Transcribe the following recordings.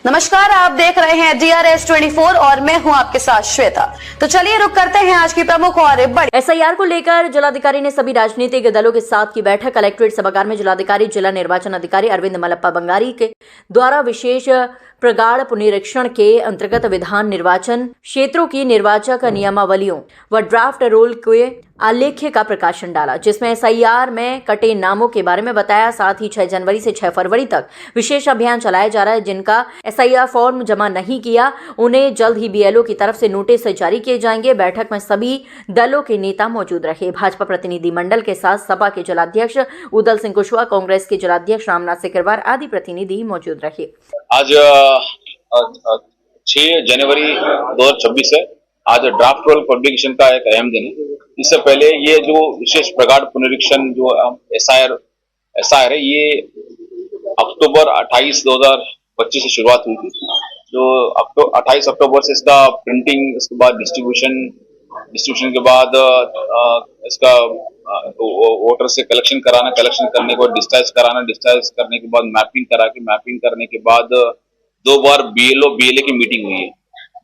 नमस्कार, आप देख रहे हैं DRS 24 और मैं हूं आपके साथ श्वेता। तो चलिए रुक करते हैं आज की प्रमुख और बड़ी SIR को लेकर जिलाधिकारी ने सभी राजनीतिक दलों के साथ की बैठक। कलेक्ट्रेट सभागार में जिलाधिकारी जिला निर्वाचन अधिकारी अरविंद मलप्पा बंगारी के द्वारा विशेष प्रगाढ़ पुनरीक्षण के अंतर्गत विधान निर्वाचन क्षेत्रों की निर्वाचक नियमावलियों व ड्राफ्ट रोल के आलेख्य का प्रकाशन डाला, जिसमें SIR में कटे नामों के बारे में बताया। साथ ही 6 जनवरी से 6 फरवरी तक विशेष अभियान चलाया जा रहा है। जिनका SIR फॉर्म जमा नहीं किया उन्हें जल्द ही BLO की तरफ से नोटिस जारी किए जाएंगे। बैठक में सभी दलों के नेता मौजूद रहे। भाजपा प्रतिनिधि मंडल के साथ सपा के जिलाध्यक्ष उदल सिंह कुशवाहा, कांग्रेस के जिलाध्यक्ष रामनाथ सिकरवार आदि प्रतिनिधि मौजूद रहे। आज 6 जनवरी 2026 है। आज ड्राफ्ट रोल पब्लिकेशन का एक अहम दिन है। इससे पहले ये जो विशेष प्रगाढ़ पुनरीक्षण जो SIR है, ये अक्टूबर 28 2025 से शुरुआत हुई थी। जो 28 अक्टूबर से इसका प्रिंटिंग, उसके बाद डिस्ट्रीब्यूशन के बाद इसका वोटर से कलेक्शन कराना, कलेक्शन करने के बाद डिस्चार्ज कराना, डिस्चार्ज करने के बाद मैपिंग करा के, मैपिंग करने के बाद 2 बार BLO BLA की मीटिंग हुई है।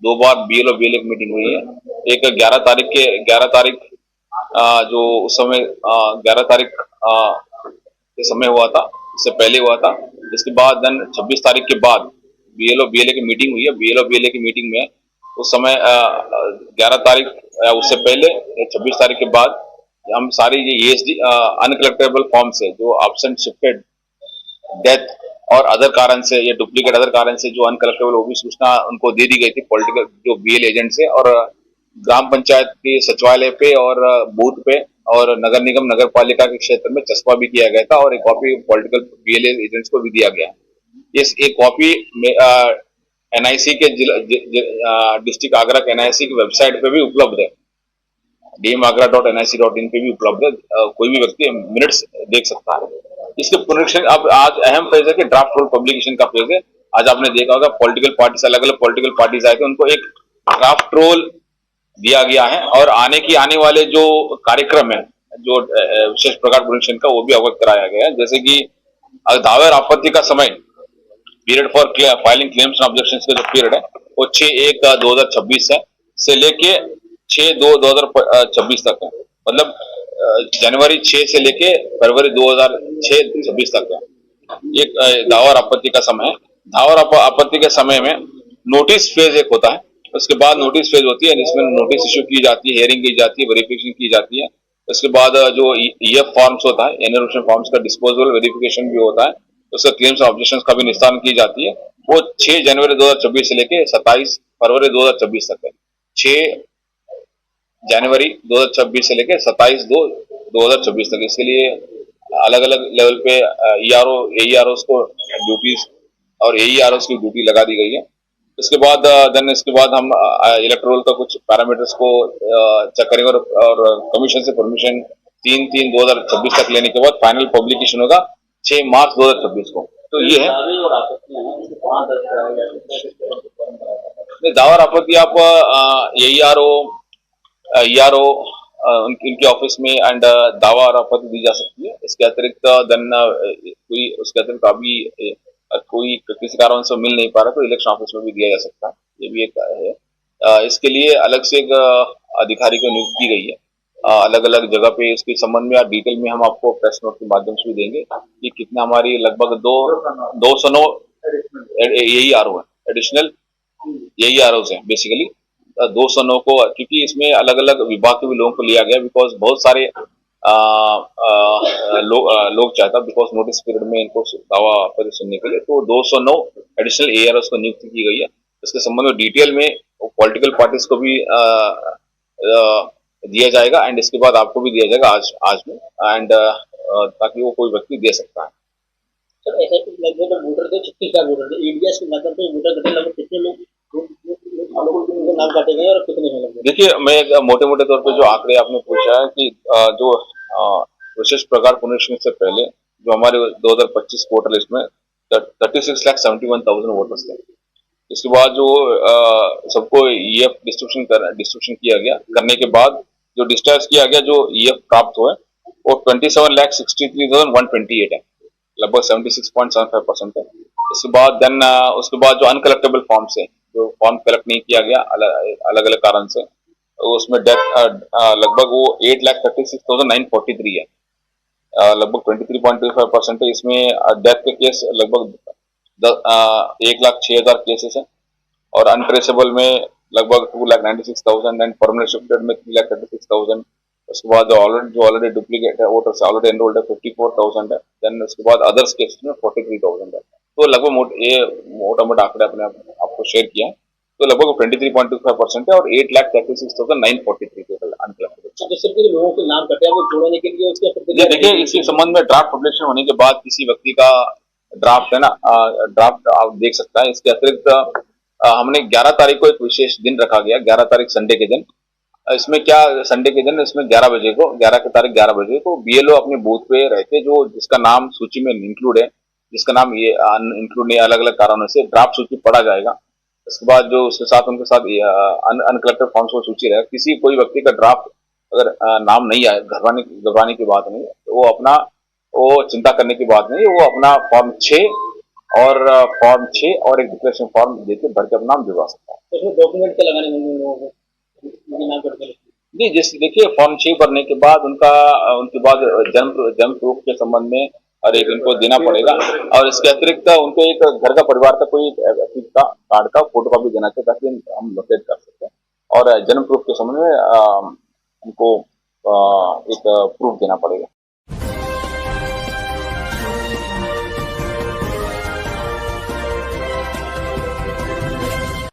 2 बार BLO BLA की मीटिंग हुई है। एक 11 तारीख जो उस समय 11 तारीख के समय हुआ था, इससे पहले हुआ था। इसके बाद 26 तारीख के बाद BLO BLA की मीटिंग हुई है। BLO BLA की मीटिंग में उस समय 11 तारीख उससे पहले 26 तारीख के बाद हम सारी ये ESD अनकलेक्टेबल फॉर्म्स है, जो एब्सेंट, शिफ्टेड, डेथ और अदर कारण से, ये डुप्लीकेट अदर कारण से जो अनकलेक्टेबल, वो भी सूचना उनको दे दी गई थी पॉलिटिकल जो BLA एजेंट से, और ग्राम पंचायत के सचिवालय पे और बूथ पे और नगर निगम नगर पालिका के क्षेत्र में चस्पा भी किया गया था, और एक कॉपी पॉलिटिकल BLA एजेंट्स को भी दिया गया। इस एक कॉपी NIC के डिस्ट्रिक्ट आगरा के NIC की वेबसाइट पे भी उपलब्ध है, dmagra.nic.in पे भी उपलब्ध है। कोई भी व्यक्ति मिनट्स देख सकता है। इसके पुनरीक्षण अब आज अहम फेज है कि ड्राफ्ट रोल पब्लिकेशन का फेज है। आज आपने देखा होगा पॉलिटिकल पार्टीज, अलग अलग पॉलिटिकल पार्टीज आए थे, उनको एक ड्राफ्ट रोल दिया गया है, और आने वाले जो कार्यक्रम है, जो विशेष प्रगाढ़ पुनरीक्षण का, वो भी अवगत कराया गया है। जैसे कि दावे और आपत्ति का समय, period for filing claims and objections का जो पीरियड है वो 6/1/2026 है से लेके 6/2/2026 तक है। मतलब जनवरी 6 से लेके फरवरी 2026 तक है। एक दावा और आपत्ति का समय है। दावा और आपत्ति के समय में नोटिस फेज एक होता है, उसके बाद नोटिस फेज होती है, जिसमें नोटिस इश्यू की जाती है, हियरिंग की जाती है, वेरिफिकेशन की जाती है। उसके बाद जो EF फॉर्म्स होता है, एनुमरेशन फॉर्म्स का डिस्पोजल वेरिफिकेशन भी होता है, उसका क्लेम्स और ऑब्जेक्शंस का भी निस्तारण की जाती है। वो 6 जनवरी 2026 से लेके 27 फरवरी 2026 तक है। 6 जनवरी 2026 से लेके 27/2/2026 तक। इसके लिए अलग अलग लेवल पे AEROs को ड्यूटीज और AEROs की ड्यूटी लगा दी गई है। इसके बाद हम इलेक्टोरल का कुछ पैरामीटर्स को चेक करेंगे, और कमीशन से परमिशन 3/3/2026 तक लेने के बाद फाइनल पब्लिकेशन होगा 6 मार्च 2026 को। तो ये है दावा और आपत्ति। आप ERO इनके ऑफिस में एंड दावा और आपत्ति दी जा सकती है। इसके अतिरिक्त उसके अतिरिक्त अभी कोई किसी कारण से मिल नहीं पा रहा तो इलेक्शन ऑफिस में भी दिया जा सकता है। ये भी एक है। इसके लिए अलग से एक अधिकारी को नियुक्त की गई है अलग अलग जगह पे। इसके संबंध में डिटेल में हम आपको प्रेस नोट के माध्यम से भी देंगे कि कितना हमारी लगभग 209 AERO है, एडिशनल AEROs है बेसिकली 209 को, क्योंकि इसमें अलग अलग विभाग के भी लोगों को लिया गया, बिकॉज बहुत सारे लोग चाहता, बिकॉज नोटिस पीरियड में इनको दावा आपत्ति सुनने के लिए, तो 209 एडिशनल AEROs को नियुक्त की गई है। इसके संबंध में डिटेल में पॉलिटिकल पार्टीज को भी दिया जाएगा, एंड इसके बाद आपको भी दिया जाएगा आज में, एंड ताकि वो कोई व्यक्ति दे सकता है। सर, ऐसे लगभग वोटर थे 36 लाख वोटर थे, ADS के नगर पे वोटर घटे लगभग कितने लोग नाम काटे गए और कितने हैं लगभग? देखिए, मैं मोटे तौर पे जो आंकड़े आपने पूछा है कि जो विशेष प्रगाढ़ पुनरीक्षण से पहले जो हमारे 2025 वोटर लिस्ट में 36,71,000 वोटर्स थे। इसके बाद जो सबको EF डिस्ट्रीब्यूशन किया गया, करने के बाद जो डिस्चार्ज किया गया, जो EF प्राप्त हुए वो 27,63,128 है, लगभग 76.75% है। इसके बाद देन उसके बाद जो अनकलेक्टेबल फॉर्म्स है, जो फॉर्म कलेक्ट नहीं किया गया अलग अलग कारण से, तो उसमें डेथ लगभग वो 8,36,943 है, लगभग 23.25% है। इसमें डेथ के केस लगभग 1,06,000 केसेस है, और अनट्रेसेबल में लगभग 2,96,000 एंड परमानेंट शिफ्टेड में 3,36,000। उसके बाद जो ऑलरेडी डुप्लीकेट है वोटर्स ऑलरेडी एनरोल्ड है 54,000 है। देन उसके बाद अदर्स केस में 43,000 है। तो लगभग ये मोटा मोटा आंकड़े अपने आपको शेयर किया है। तो लगभग 23.25% है, और 8,36,943 टोटल अनकलेक्टेड। तो जैसे कि लोगों के नाम कटे हैं वो जोड़ने के लिए उसके ये देखिए, इसी संबंध में ड्राफ्ट पब्लिकेशन होने के बाद किसी व्यक्ति का ड्राफ्ट है ना, ड्राफ्ट आप देख सकता है। इसके अतिरिक्त हमने 11 तारीख को एक विशेष दिन रखा गया, 11 तारीख संडे के दिन। इसमें क्या, संडे के दिन इसमें 11 बजे को, 11 की तारीख 11 बजे को बीएलओ अपने बूथ पे रहते, जो जिसका नाम सूची में इंक्लूड है, जिसका नाम ये इंक्लूड नहीं, अलग अलग कारणों से ड्राफ्ट सूची पढ़ा जाएगा। उसके बाद जो उसके साथ उनके साथ अनकलेक्टेड फॉर्म्स को सूची रहेगा। किसी कोई व्यक्ति का ड्राफ्ट अगर नाम नहीं आए, घबराने की बात नहीं है, तो वो चिंता करने की बात नहीं है। वो अपना फॉर्म 6 और एक डिक्लेरेशन फॉर्म देके भर के अपना नाम जुड़वा सकता है। तो उसमें डॉक्यूमेंट क्या लगाने होंगे उन लोगों को उनके नाम कटने जी, जैसे देखिए, फॉर्म 6 भरने के बाद उनके बाद जन्म प्रूफ के संबंध में और एक इनको देना पड़ेगा, और इसके अतिरिक्त उनको एक घर का परिवार का कोई व्यक्ति का कार्ड का फोटो कॉपी देना चाहिए, ताकि हम लोकेट कर सकें। और जन्म प्रूफ के संबंध में उनको एक प्रूफ देना पड़ेगा।